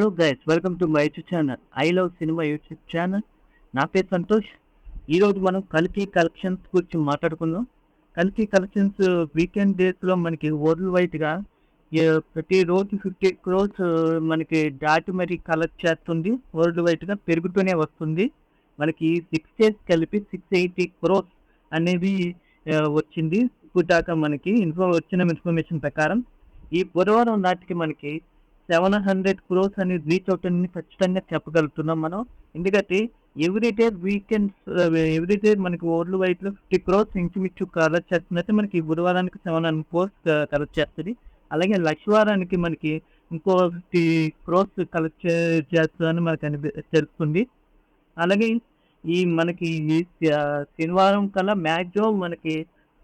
Hello guys, welcome to my YouTube channel I love cinema YouTube channel. నా పేరు సంతోష్. ఈరోజు మనం కల్కి కలెక్షన్స్ గురించి మాట్లాడుకుందాం. కల్కి కలెక్షన్స్ వీకెండ్ డేస్లో మనకి వరల్డ్ వైడ్గా ప్రతిరోజు 50 crores మనకి దాటి మరి కలెక్ట్ చేస్తుంది. వరల్డ్ వైడ్గా పెరుగుతూనే వస్తుంది. మనకి 6 days కలిపి 680 crores అనేది వచ్చింది. ఇప్పుడు దాకా మనకి వచ్చిన ఇన్ఫర్మేషన్ ప్రకారం ఈ బుధవారం నాటికి మనకి 700 crores అనేది రీచ్ అవుతుందని ఖచ్చితంగా చెప్పగలుగుతున్నాం మనం. ఎందుకంటే ఎవ్రీడే ఎవ్రీడే మనకి వరల్డ్ వైడ్లో 50 crores ఇంచుమించు కలెక్ట్ చేస్తున్నట్టు మనకి బుధవారానికి 700 crores కలెక్ట్ చేస్తుంది. అలాగే లక్షవారానికి మనకి ఇంకో 50 crores కలెక్ట్ చేస్తుందని మనకు తెలుస్తుంది. అలాగే ఈ మనకి ఈ శనివారం కల్లా మ్యాక్సిమం మనకి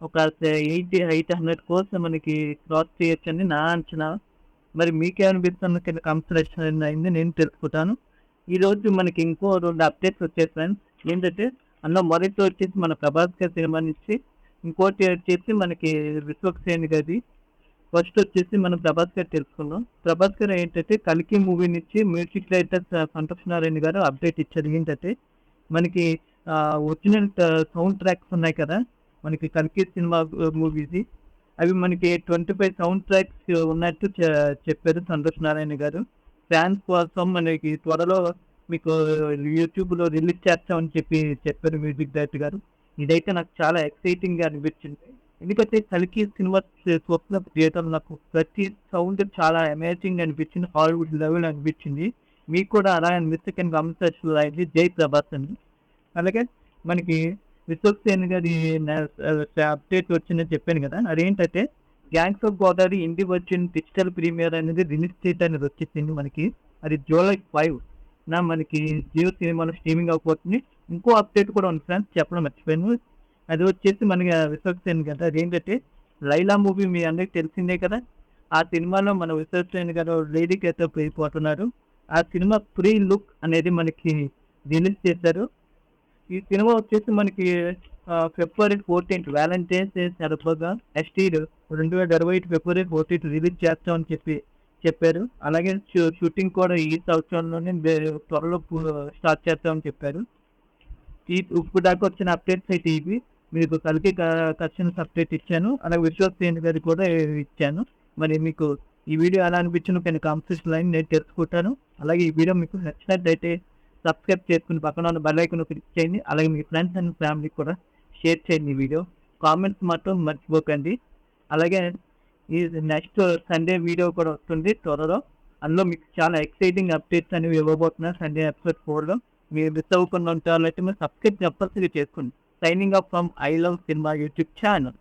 ఒక 800 crores మనకి క్రాస్ చేయొచ్చని నా అంచనా. మరి మీకేమనిపిస్తున్న కింద కన్సిడరేషన్ అయింది నేను తెలుసుకుంటాను. ఈరోజు మనకి ఇంకో 2 అప్డేట్స్ వచ్చాయి ఫ్రెండ్స్. ఏంటంటే మొదటి వచ్చేసి మన ప్రభాస్ గారి సినిమా నుంచి, ఇంకోటి వచ్చేసి మనకి విశ్వక్సేన్ గారి. ఫస్ట్ వచ్చేసి మనం ప్రభాస్ గారు తెలుసుకుందాం. ప్రభాస్ గారు ఏంటంటే కల్కి మూవీ నుంచి మ్యూజిక్ డైరెక్టర్ సంతోష్ నారాయణ గారు అప్డేట్ ఇచ్చారు. ఏంటంటే మనకి ఒరిజినల్ సౌండ్ ట్రాక్స్ ఉన్నాయి కదా మనకి కల్కి సినిమా మూవీది, అవి మనకి 25 సౌండ్ ట్రాక్స్ ఉన్నట్టు చెప్పారు సంతోష్ నారాయణ గారు. ఫ్యాన్స్ కోసం మనకి త్వరలో మీకు యూట్యూబ్లో రిలీజ్ చేస్తామని చెప్పారు మ్యూజిక్ డైరెక్టర్ గారు. ఇదైతే నాకు చాలా ఎక్సైటింగ్గా అనిపించింది. ఎందుకంటే కల్కి సినిమా చూస్తున్న థియేటర్ నాకు ప్రతి సౌండ్ చాలా అమేజింగ్ అనిపించింది, హాలీవుడ్ లెవెల్ అనిపించింది. మీకు కూడా అలా అనిపిస్తే కింద కామెంట్స్లో రాయండి. జై ప్రభాస్ అని. అలాగే మనకి విశ్వక్సేన్ గారి అప్డేట్ వచ్చిందని చెప్పాను కదా, అదేంటంటే gangs of Godavari Hindi version digital premiere అనేది రిలీజ్ డేట్ అనేది వచ్చేసింది మనకి. అది July 5 మనకి జియో సినిమాలో స్ట్రీమింగ్ అయిపోతుంది. ఇంకో అప్డేట్ కూడా ఉంది ఫ్రెండ్స్, చెప్పడం మర్చిపోయాను. అది వచ్చేసి మనకి విశ్వక్సేన్ కదా, అదేంటంటే లైలా మూవీ మీ అందరికి తెలిసిందే కదా. ఆ సినిమాలో మన విశ్వక్సేన్ గారు లేడీ గెటప్ అయిపోతున్నారు. ఆ సినిమా ప్రీ లుక్ అనేది మనకి రిలీజ్ చేశారు. ఈ సినిమా వచ్చేసి మనకి February 14 వ్యాలంటైన్స్ డే సందర్భంగా నెక్స్ట్ ఇయర్ 2025 February 14 రిలీజ్ చేస్తామని చెప్పారు. అలాగే షూటింగ్ కూడా ఈ సంవత్సరంలోనే త్వరలో స్టార్ట్ చేస్తామని చెప్పారు. ఇప్పుడు దాకా వచ్చిన అప్డేట్స్ అయితే ఇవి. మీకు కల్కి కలెక్షన్స్ అప్డేట్ ఇచ్చాను, అలాగే విశ్వక్సేన్ గారికి కూడా ఇచ్చాను. మరి మీకు ఈ వీడియో ఎలా అనిపించిందో కొన్ని కామెంట్స్ లైన్ నేను తెలుసుకుంటాను. అలాగే ఈ వీడియో మీకు నచ్చినట్లయితే సబ్స్క్రైబ్ చేసుకుని పక్కన ఉన్న బెల్ ఐకాన్ క్లిక్ చేయండి. అలాగే మీ ఫ్రెండ్స్ అండ్ ఫ్యామిలీకి కూడా షేర్ చేయండి. ఈ వీడియో కామెంట్స్ మాత్రం మర్చిపోకండి. అలాగే ఈ నెక్స్ట్ సండే వీడియో కూడా వస్తుంది త్వరలో. అందులో మీకు చాలా ఎక్సైటింగ్ అప్డేట్స్ అనేవి ఇవ్వబోతున్నారు. సండే ఎపిసోడ్ 4లో మీరు మిస్ అవ్వకుండా ఉంటారంటే మీరు సబ్స్క్రైబ్ తప్పనిసరిగా చేసుకోండి. Signing off from I love cinema YouTube channel.